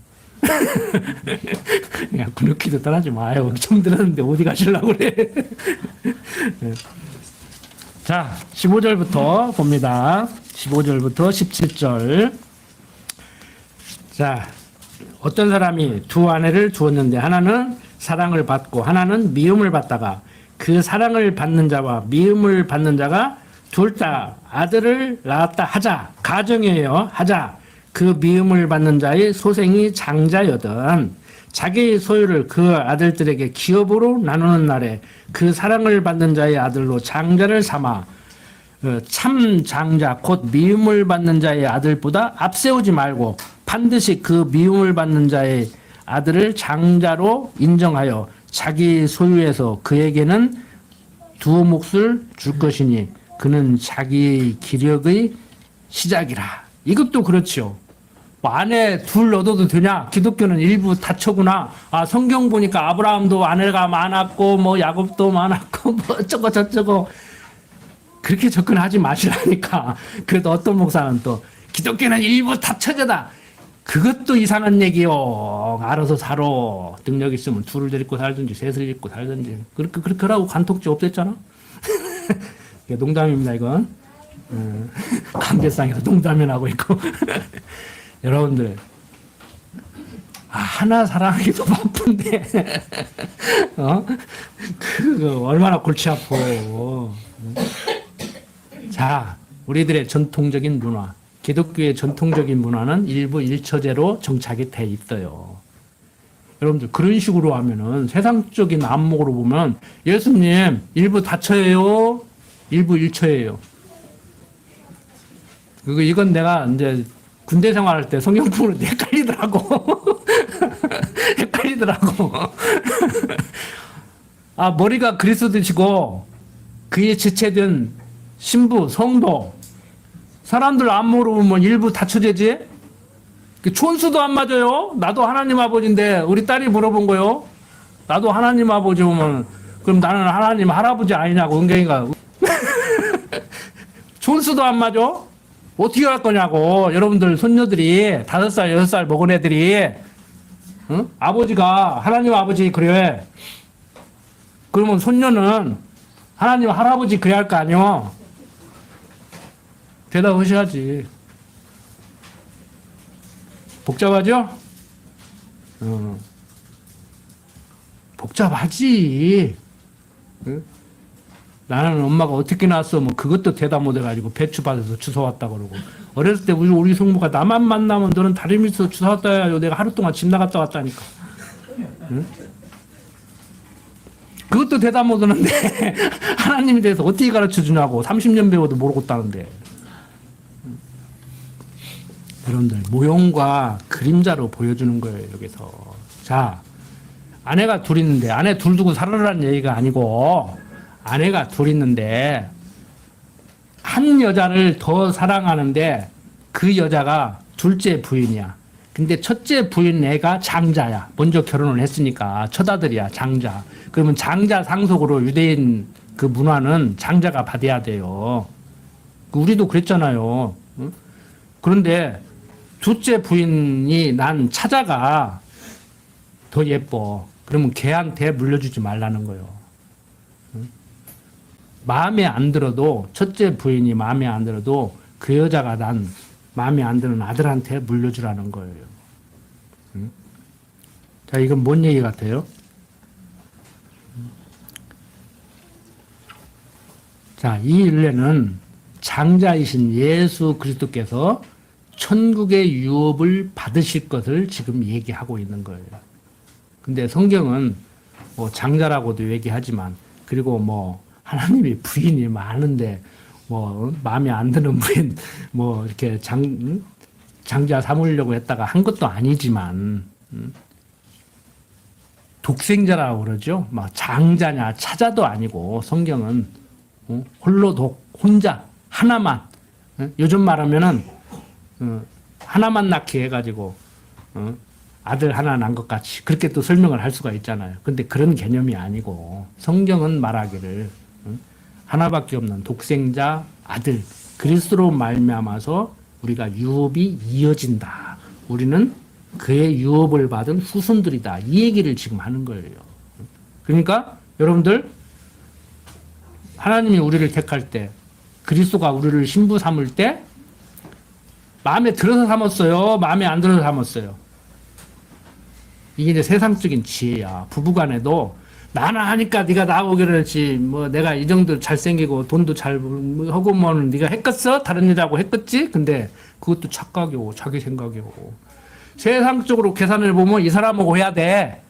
Speaker 1: 그냥 군육기도 떠나지 마요. 처음 들었는데 어디 가시려고 그래. 자, 15절부터 봅니다. 15절부터 17절. 자, 어떤 사람이 두 아내를 두었는데 하나는 사랑을 받고 하나는 미움을 받다가 그 사랑을 받는 자와 미움을 받는 자가 둘 다 아들을 낳았다 하자. 가정이에요. 하자. 그 미움을 받는 자의 소생이 장자여든 자기의 소유를 그 아들들에게 기업으로 나누는 날에 그 사랑을 받는 자의 아들로 장자를 삼아 참 장자 곧 미움을 받는 자의 아들보다 앞세우지 말고 반드시 그 미움을 받는 자의 아들을 장자로 인정하여 자기 소유에서 그에게는 두 몫을 줄 것이니 그는 자기의 기력의 시작이라. 이것도 그렇죠. 뭐 아내 둘 얻어도 되냐? 기독교는 일부 다처구나. 아, 성경 보니까 아브라함도 아내가 많았고, 뭐 야곱도 많았고, 뭐 어쩌고 저쩌고. 그렇게 접근하지 마시라니까. 그래도 어떤 목사는 또 기독교는 일부 다처제다. 그것도 이상한 얘기요. 알아서 살아. 능력 있으면 둘을 데리고 살든지 셋을 데리고 살든지. 그렇게 하라고 간통죄 없앴잖아. 농담입니다, 이건. 관계상에서 농담이 나고 있고. 여러분들, 하나 사랑하기도 바쁜데, 얼마나 골치 아파. 자, 우리들의 전통적인 문화, 기독교의 전통적인 문화는 일부 일처제로 정착이 돼 있어요. 여러분들, 그런 식으로 하면은 세상적인 안목으로 보면 예수님, 일부 다처예요? 일부 일처예요? 이건 내가 이제 군대 생활할 때 성경 보는 데 헷갈리더라고. 헷갈리더라고. 아, 머리가 그리스도시고 그의 지체된 신부, 성도, 사람들 안 물어보면 일부 다처제지? 촌수도 안 맞아요? 나도 하나님 아버지인데 우리 딸이 물어본 거요. 나도 하나님 아버지 오면 그럼 나는 하나님 할아버지 아니냐고 은경이가. 촌수도 안 맞아? 어떻게 할 거냐고. 여러분들 손녀들이 5살 6살 먹은 애들이 응? 아버지가 하나님 아버지 그래. 그러면 손녀는 하나님 할아버지 그래야 할 거 아니요. 대답하셔야지. 복잡하죠? 복잡하지. 응? 나는 엄마가 어떻게 낳았어? 뭐 그것도 대답 못 해가지고 배추 받아서 주워 왔다 그러고. 어렸을 때 우리 성부가 나만 만나면 너는 다른 밑에서 주워 왔다 해야죠. 내가 하루 동안 집 나갔다 왔다니까. 응? 그것도 대답 못 하는데 하나님에 대해서 어떻게 가르쳐 주냐고. 30년 배워도 모르고 있다는데. 여러분들 모형과 그림자로 보여주는 거예요. 여기서. 자, 아내가 둘 있는데 아내 둘 두고 살아라는 얘기가 아니고 아내가 둘 있는데 한 여자를 더 사랑하는데 그 여자가 둘째 부인이야. 근데 첫째 부인 애가 장자야. 먼저 결혼을 했으니까 첫아들이야. 장자. 그러면 장자 상속으로 유대인 그 문화는 장자가 받아야 돼요. 우리도 그랬잖아요. 응? 그런데 둘째 부인이 난 차자가 더 예뻐. 그러면 걔한테 물려주지 말라는 거예요. 응? 마음에 안 들어도 첫째 부인이 마음에 안 들어도 그 여자가 난 마음에 안 드는 아들한테 물려주라는 거예요. 응? 자, 이건 뭔 얘기 같아요? 자, 이 일례는 장자이신 예수 그리스도께서 천국의 유업을 받으실 것을 지금 얘기하고 있는 거예요. 근데 성경은 뭐 장자라고도 얘기하지만 그리고 뭐 하나님이 부인이 많은데 뭐 마음에 안 드는 부인 뭐 이렇게 장자 삼으려고 했다가 한 것도 아니지만 독생자라고 그러죠. 막 장자냐 차자도 아니고 성경은 홀로 혼자 하나만 요즘 말하면은 하나만 낳게 해가지고 아들 하나 낳은 것 같이 그렇게 또 설명을 할 수가 있잖아요. 근데 그런 개념이 아니고 성경은 말하기를 하나밖에 없는 독생자 아들 그리스도로 말미암아서 우리가 유업이 이어진다. 우리는 그의 유업을 받은 후손들이다. 이 얘기를 지금 하는 거예요. 그러니까 여러분들 하나님이 우리를 택할 때 그리스도가 우리를 신부 삼을 때 마음에 들어서 삼았어요? 마음에 안 들어서 삼았어요? 이게 이제 세상적인 지혜야. 부부간에도 나는 하니까 네가 나오기로 했지. 뭐 내가 이 정도 잘생기고 돈도 잘 하고 뭐 네가 했겠어? 다른 여자하고 했겠지? 근데 그것도 착각이고 자기 생각이고. 세상적으로 계산을 보면 이 사람하고 해야 돼.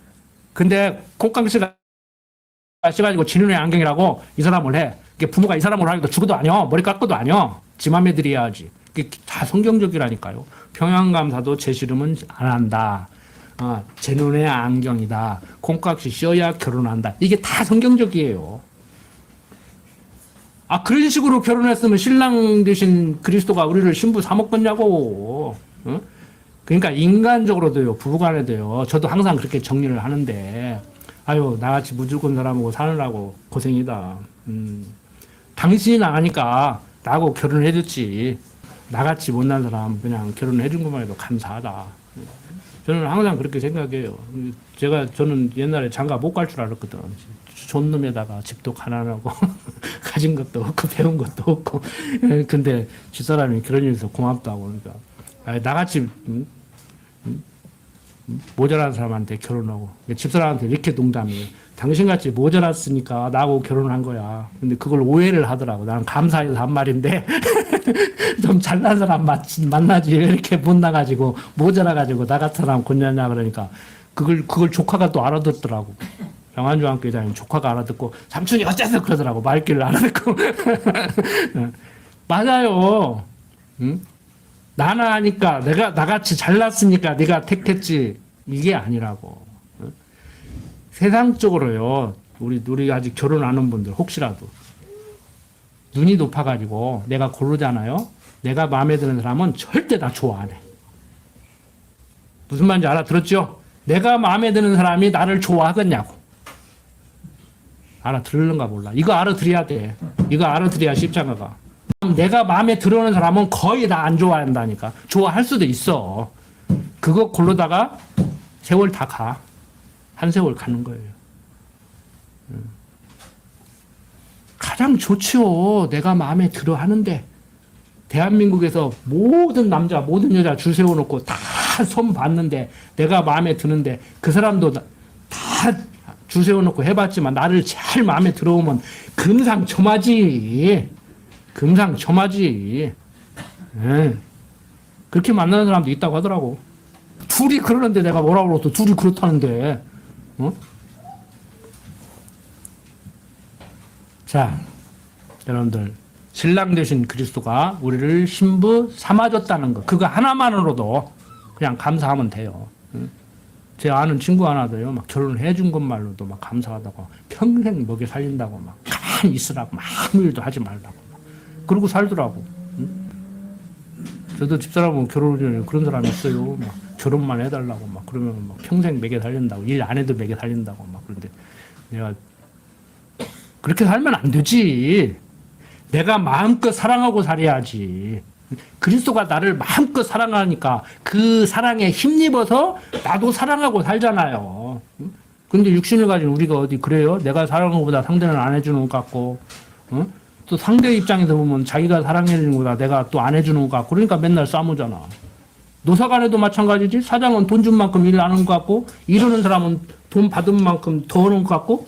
Speaker 1: 근데 콩강씨가 가지고 진윤의 안경이라고 이 사람을 해. 부모가 이 사람으로 하기도 죽어도 아니여. 머리 깎고도 아니여. 지 맘에 들여야지. 다 성경적이라니까요. 평양감사도 제 싫으면 안 한다. 제 눈의 안경이다. 콩깍지 씌어야 결혼한다. 이게 다 성경적이에요. 그런 식으로 결혼했으면 신랑 되신 그리스도가 우리를 신부 삼았겠냐고. 응? 그러니까 인간적으로도요, 부부간에도요. 저도 항상 그렇게 정리를 하는데, 아유, 나같이 무조건 사람하고 사느라고 고생이다. 당신이 나가니까 나하고 결혼을 해줬지. 나같이 못난 사람 그냥 결혼을 해준 것만 해도 감사하다. 저는 항상 그렇게 생각해요. 저는 옛날에 장가 못 갈 줄 알았거든. 좋은 놈에다가 집도 가난하고 가진 것도 없고 배운 것도 없고. 근데 집사람이 그런 일에서 고맙다고 그러니까 나같이 모자란 사람한테 결혼하고 집사람한테 이렇게 농담이에요. 당신같이 모자랐으니까 나하고 결혼한 거야. 근데 그걸 오해를 하더라고. 나는 감사해서 한 말인데 좀 잘난 사람 만나지 왜 이렇게 못나가지고 모자라가지고 나 같은 사람 곤냐냐 그러니까 그걸 조카가 또 알아듣더라고. 영안중학교에 다니는 조카가 알아듣고 삼촌이 어째서 그러더라고. 말귀를 알아듣고. 맞아요. 응? 나나 하니까 내가 나같이 잘났으니까 네가 택했지. 이게 아니라고. 세상적으로요. 우리 아직 결혼 안 한 분들 혹시라도 눈이 높아가지고 내가 고르잖아요. 내가 마음에 드는 사람은 절대 나 좋아 안 해. 무슨 말인지 알아들었죠? 내가 마음에 드는 사람이 나를 좋아하겠냐고. 알아들을는가 몰라. 이거 알아들어야 돼. 이거 알아들어야 십자가가. 내가 마음에 들어오는 사람은 거의 다 안 좋아한다니까. 좋아할 수도 있어. 그거 고르다가 세월 다 가. 한 세월 가는 거예요. 가장 좋지요. 내가 마음에 들어 하는데. 대한민국에서 모든 남자, 모든 여자 줄 세워놓고 다 손 봤는데 내가 마음에 드는데 그 사람도 다 줄 세워놓고 해봤지만 나를 잘 마음에 들어오면 금상첨화지. 금상첨화지. 예. 그렇게 만나는 사람도 있다고 하더라고. 둘이 그러는데 내가 뭐라고 그러고 둘이 그렇다는데. 어? 자, 여러분들. 신랑 되신 그리스도가 우리를 신부 삼아줬다는 거. 그거 하나만으로도 그냥 감사하면 돼요. 제 아는 친구 하나도요, 막 결혼해 준 것만으로도 막 감사하다고, 평생 먹여 살린다고, 막 가만히 있으라고, 막 아무 일도 하지 말라고. 막. 그러고 살더라고. 저도 집사람 결혼 전에 그런 사람이 있어요. 막 결혼만 해달라고, 막 그러면 막 평생 먹여 살린다고, 일 안 해도 먹여 살린다고, 막 그런데 내가 그렇게 살면 안 되지. 내가 마음껏 사랑하고 살아야지. 그리스도가 나를 마음껏 사랑하니까 그 사랑에 힘입어서 나도 사랑하고 살잖아요. 근데 육신을 가진 우리가 어디 그래요? 내가 사랑하는 것보다 상대는 안 해주는 것 같고, 또 상대 입장에서 보면 자기가 사랑해주는 것보다 내가 또 안 해주는 것 같고, 그러니까 맨날 싸우잖아. 노사간에도 마찬가지지. 사장은 돈 준 만큼 일 안 하는 것 같고, 이러는 사람은 돈 받은 만큼 더 하는 것 같고,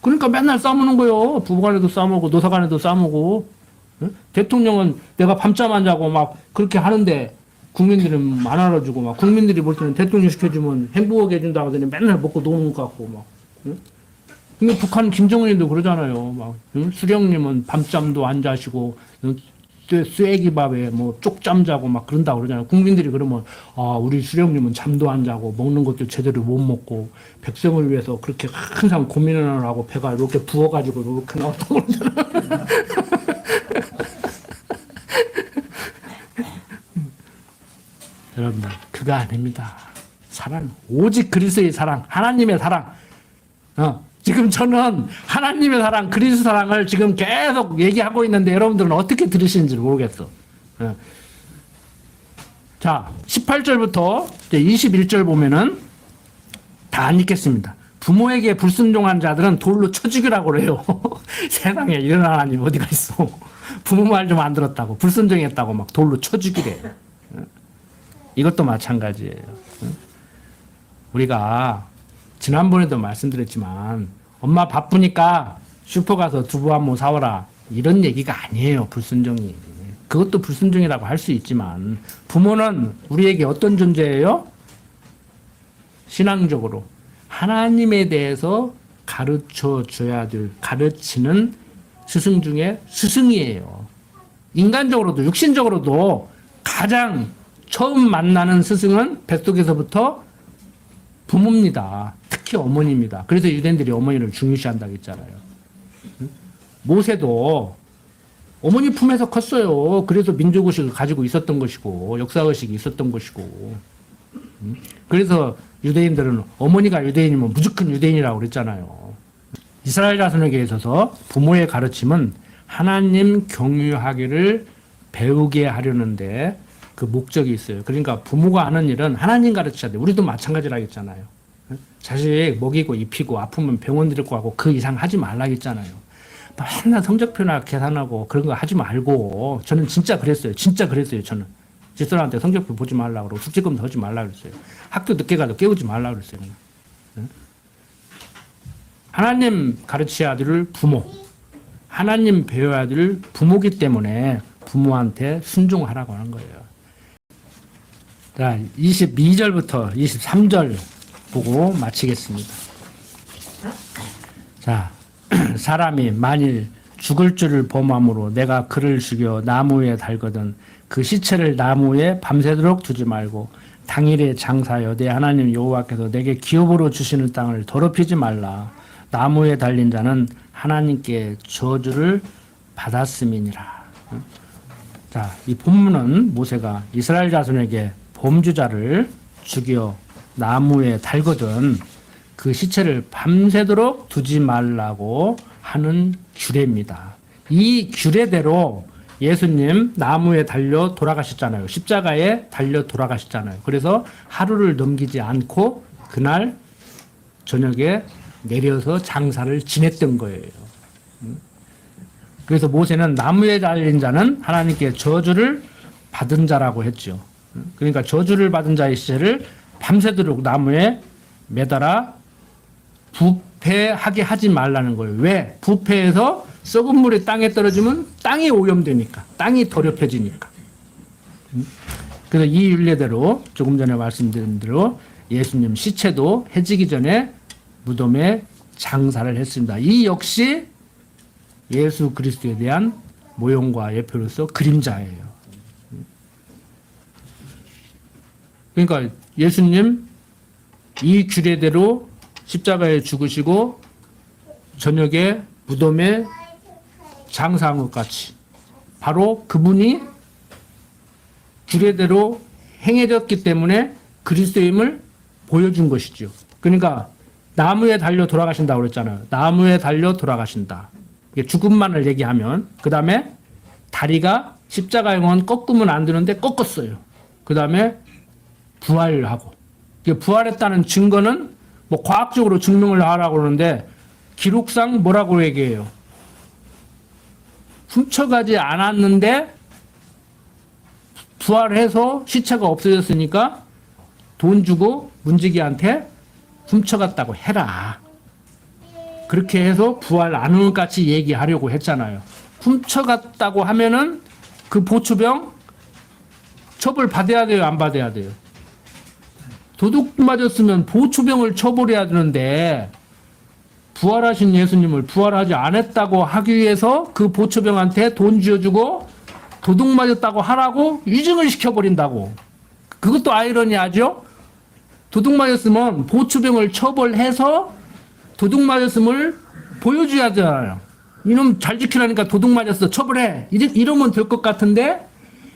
Speaker 1: 그러니까 맨날 싸우는 거요. 부부간에도 싸우고 노사간에도 싸우고. 응? 대통령은 내가 밤잠 안 자고 막 그렇게 하는데 국민들은 안 알아주고 막 국민들이 볼 때는 대통령 시켜주면 행복하게 해준다고 하더니 맨날 먹고 노는 것 같고 막. 응? 근데 북한 김정은이도 그러잖아요. 막 응? 수령님은 밤잠도 안 자시고 쇠기밥에 뭐 쪽잠 자고 막 그런다고 그러잖아요. 국민들이 그러면 아 우리 수령님은 잠도 안 자고 먹는 것도 제대로 못 먹고 백성을 위해서 그렇게 항상 고민을 하고 배가 이렇게 부어가지고 이렇게 나왔다고 그러잖아요. 여러분들 그거 아닙니다. 사랑 오직 그리스도의 사랑 하나님의 사랑 지금 저는 하나님의 사랑 그리스도 사랑을 지금 계속 얘기하고 있는데 여러분들은 어떻게 들으시는지 모르겠어. 자 18절부터 21절 보면은 다 안 읽겠습니다. 부모에게 불순종한 자들은 돌로 쳐 죽이라고 그래요. 세상에 이런 하나님 어디가 있어. 부모 말 좀 안 들었다고 불순종했다고 막 돌로 쳐 죽이래. 이것도 마찬가지예요. 우리가 지난번에도 말씀드렸지만 엄마 바쁘니까 슈퍼 가서 두부 한 모 사와라 이런 얘기가 아니에요. 불순종이. 그것도 불순종이라고 할 수 있지만 부모는 우리에게 어떤 존재예요? 신앙적으로 하나님에 대해서 가르쳐 줘야 될 가르치는 스승 중에 스승이에요. 인간적으로도 육신적으로도 가장 처음 만나는 스승은 뱃속에서부터 부모입니다. 특히 어머니입니다. 그래서 유대인들이 어머니를 중요시한다고 했잖아요. 모세도 어머니 품에서 컸어요. 그래서 민족의식을 가지고 있었던 것이고 역사의식이 있었던 것이고 그래서 유대인들은 어머니가 유대인이면 무조건 유대인이라고 그랬잖아요. 이스라엘 자손에게 있어서 부모의 가르침은 하나님 경유하기를 배우게 하려는데 그 목적이 있어요. 그러니까 부모가 하는 일은 하나님 가르쳐야 돼. 우리도 마찬가지라 했잖아요. 자식 먹이고 입히고 아프면 병원 데리고 가고 그 이상 하지 말라 했잖아요. 맨날 성적표나 계산하고 그런 거 하지 말고 저는 진짜 그랬어요. 진짜 그랬어요. 저는 집사람한테 성적표 보지 말라 그러고 숙제금도 하지 말라 그랬어요. 학교 늦게 가도 깨우지 말라 그랬어요. 하나님 가르쳐야 될 부모, 하나님 배워야 될 부모기 때문에 부모한테 순종하라고 하는 거예요. 자, 22절부터 23절 보고 마치겠습니다. 자, 사람이 만일 죽을 줄을 범함으로 내가 그를 죽여 나무에 달거든 그 시체를 나무에 밤새도록 두지 말고 당일에 장사하여 내 하나님 여호와께서 내게 기업으로 주시는 땅을 더럽히지 말라. 나무에 달린 자는 하나님께 저주를 받았음이니라. 자, 이 본문은 모세가 이스라엘 자손에게 범죄자를 죽여 나무에 달거든 그 시체를 밤새도록 두지 말라고 하는 규례입니다. 이 규례대로 예수님 나무에 달려 돌아가셨잖아요. 십자가에 달려 돌아가셨잖아요. 그래서 하루를 넘기지 않고 그날 저녁에 내려서 장사를 지냈던 거예요. 그래서 모세는 나무에 달린 자는 하나님께 저주를 받은 자라고 했죠. 그러니까 저주를 받은 자의 시체를 밤새도록 나무에 매달아 부패하게 하지 말라는 거예요. 왜? 부패해서 썩은 물이 땅에 떨어지면 땅이 오염되니까, 땅이 더럽혀지니까. 그래서 이 율례대로 조금 전에 말씀드린 대로 예수님 시체도 해지기 전에 무덤에 장사를 했습니다. 이 역시 예수 그리스도에 대한 모형과 예표로서 그림자예요. 그러니까 예수님 이 규례대로 십자가에 죽으시고 저녁에 무덤에 장사한 것 같이 바로 그분이 규례대로 행해졌기 때문에 그리스도임을 보여준 것이죠. 그러니까 나무에 달려 돌아가신다고 그랬잖아요. 나무에 달려 돌아가신다. 죽음만을 얘기하면 그 다음에 다리가 십자가형은 꺾으면 안 되는데 꺾었어요. 그 다음에 부활하고 부활했다는 증거는 뭐 과학적으로 증명을 하라고 그러는데 기록상 뭐라고 얘기해요? 훔쳐가지 않았는데 부활해서 시체가 없어졌으니까 돈 주고 문지기한테 훔쳐갔다고 해라. 그렇게 해서 부활 안 온 같이 얘기하려고 했잖아요. 훔쳐갔다고 하면은 그 보초병 처벌 받아야 돼요, 안 받아야 돼요? 도둑 맞았으면 보초병을 처벌해야 되는데 부활하신 예수님을 부활하지 않았다고 하기 위해서 그 보초병한테 돈 쥐어주고 도둑 맞았다고 하라고 위증을 시켜버린다고. 그것도 아이러니하죠? 도둑 맞았으면 보초병을 처벌해서 도둑 맞았음을 보여줘야 되잖아요. 이놈 잘 지키라니까 도둑 맞았어. 처벌해. 이러면 될 것 같은데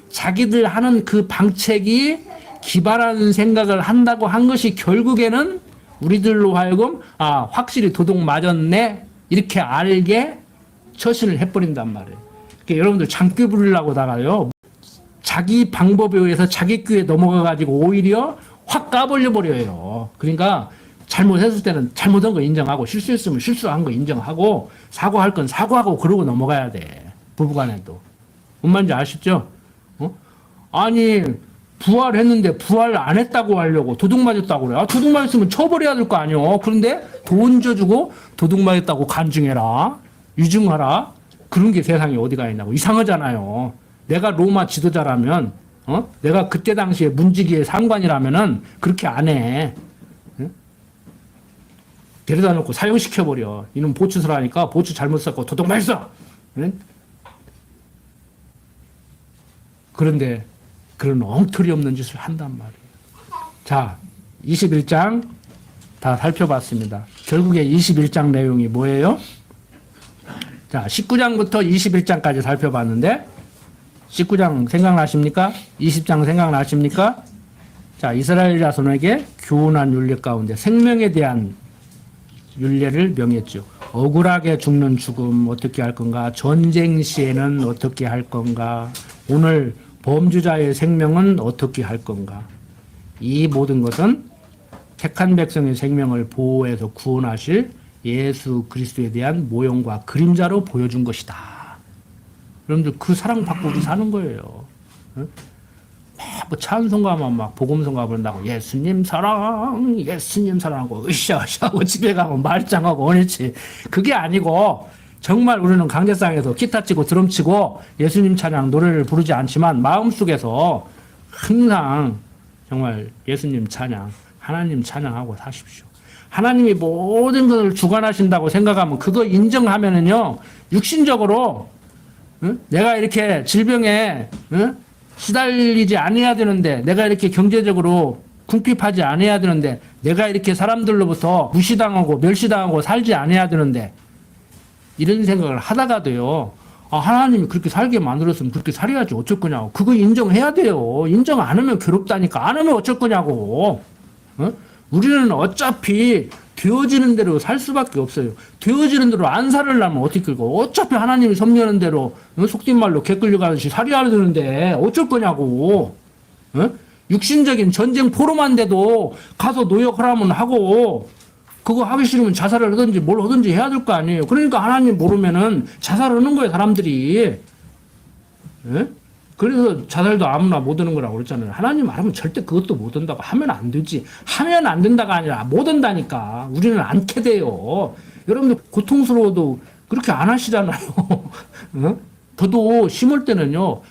Speaker 1: 자기들 하는 그 방책이 기발한 생각을 한다고 한 것이 결국에는 우리들로 하여금 확실히 도둑 맞았네 이렇게 알게 처신을 해버린단 말이에요. 그러니까 여러분들 장귀 부리려고 다가요. 자기 방법에 의해서 자기 귀에 넘어가가지고 오히려 확 까버려 버려요. 그러니까 잘못했을 때는 잘못한 거 인정하고 실수했으면 실수한 거 인정하고 사과할 건 사과하고 그러고 넘어가야 돼. 부부간에도. 뭔 말인지 아시죠? 아니 부활했는데 부활 안 했다고 하려고 도둑 맞았다고 그래. 도둑 맞았으면 처벌해야 될 거 아니요. 그런데 돈 줘주고 도둑 맞았다고 간증해라. 유증하라. 그런 게 세상에 어디가 있냐고. 이상하잖아요. 내가 로마 지도자라면 내가 그때 당시에 문지기의 상관이라면은 그렇게 안 해. 데려다 놓고 사형시켜버려. 이놈 보추서라니까 보추 잘못 썼고 도둑 맞았어. 그런데 그런 엉터리 없는 짓을 한단 말이에요. 자, 21장 다 살펴봤습니다. 결국에 21장 내용이 뭐예요? 자, 19장부터 21장까지 살펴봤는데 19장 생각나십니까? 20장 생각나십니까? 자, 이스라엘 자손에게 교훈한 율례 가운데 생명에 대한 율례를 명했죠. 억울하게 죽는 죽음 어떻게 할 건가? 전쟁 시에는 어떻게 할 건가? 오늘 범죄자의 생명은 어떻게 할 건가? 이 모든 것은 택한 백성의 생명을 보호해서 구원하실 예수 그리스도에 대한 모형과 그림자로 보여준 것이다. 여러분들 그 사랑 받고 우리 사는 거예요. 뭐 찬송가만 막 복음성가 부른다고 예수님 사랑하고 으쌰으쌰 하고 집에 가면 말짱하고 원했지. 그게 아니고 정말 우리는 강제상에서 기타 치고 드럼 치고 예수님 찬양 노래를 부르지 않지만 마음속에서 항상 정말 예수님 찬양 하나님 찬양하고 사십시오. 하나님이 모든 것을 주관하신다고 생각하면 그거 인정하면은요 육신적으로 내가 이렇게 질병에 시달리지 않아야 되는데 내가 이렇게 경제적으로 궁핍하지 않아야 되는데 내가 이렇게 사람들로부터 무시당하고 멸시당하고 살지 않아야 되는데 이런 생각을 하다가도요 하나님이 그렇게 살게 만들었으면 그렇게 살아야지 어쩔 거냐고. 그거 인정해야 돼요. 인정 안 하면 괴롭다니까. 안 하면 어쩔 거냐고. 어? 우리는 어차피 되어지는 대로 살 수밖에 없어요. 되어지는 대로 안 살으려면 어떻게 끌고. 어차피 하나님이 섭리하는 대로 속된 말로 개 끌려가듯이 살아야 되는데 어쩔 거냐고. 어? 육신적인 전쟁 포로만 돼도 가서 노역하라면 하고 그거 하기 싫으면 자살을 하든지 뭘 하든지 해야 될 거 아니에요. 그러니까 하나님 모르면은 자살하는 거예요, 사람들이. 예? 그래서 자살도 아무나 못 하는 거라고 그랬잖아요. 하나님 알면 절대 그것도 못 한다고 하면 안 되지. 하면 안 된다가 아니라 못 한다니까. 우리는 않게 돼요. 여러분들 고통스러워도 그렇게 안 하시잖아요. 어? 저도 심을 때는요.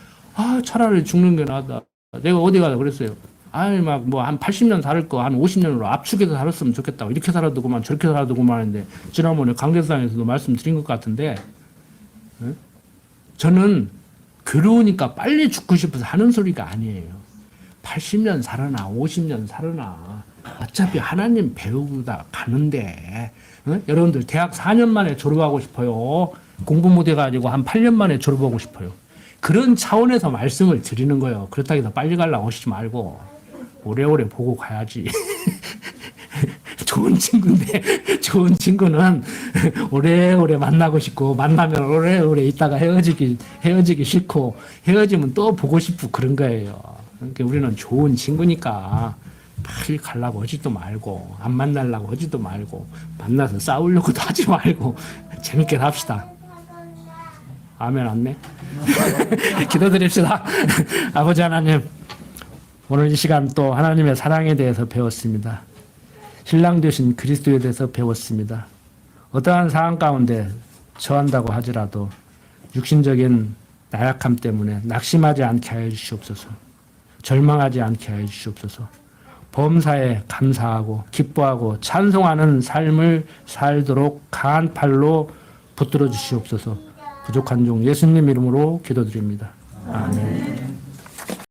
Speaker 1: 차라리 죽는 게 낫다. 내가 어디 가서 그랬어요. 막 뭐 한 80년 살을 거 한 50년으로 압축해서 살았으면 좋겠다고. 이렇게 살아도 그만 저렇게 살아도 그만 했는데 지난번에 강대상에서도 말씀드린 것 같은데 저는 괴로우니까 빨리 죽고 싶어서 하는 소리가 아니에요. 80년 살아나 50년 살아나 어차피 하나님 배우다 가는데 여러분들 대학 4년 만에 졸업하고 싶어요. 공부 못해가지고 한 8년 만에 졸업하고 싶어요. 그런 차원에서 말씀을 드리는 거예요. 그렇다고 해서 빨리 가려고 하시지 말고 오래오래 보고 가야지. 좋은 친구인데 좋은 친구는 오래오래 만나고 싶고 만나면 오래오래 있다가 헤어지기 싫고 헤어지면 또 보고 싶고 그런 거예요. 그러니까 우리는 좋은 친구니까 빨리 가려고 하지도 말고 안 만나려고 하지도 말고 만나서 싸우려고도 하지 말고 재밌게 삽시다. 아멘 안네. 기도드립시다. 아버지 하나님, 오늘 이 시간 또 하나님의 사랑에 대해서 배웠습니다. 신랑 되신 그리스도에 대해서 배웠습니다. 어떠한 상황 가운데 처한다고 하더라도 육신적인 나약함 때문에 낙심하지 않게 하여 주시옵소서. 절망하지 않게 하여 주시옵소서. 범사에 감사하고 기뻐하고 찬송하는 삶을 살도록 강한 팔로 붙들어 주시옵소서. 부족한 종 예수님 이름으로 기도드립니다. 아멘.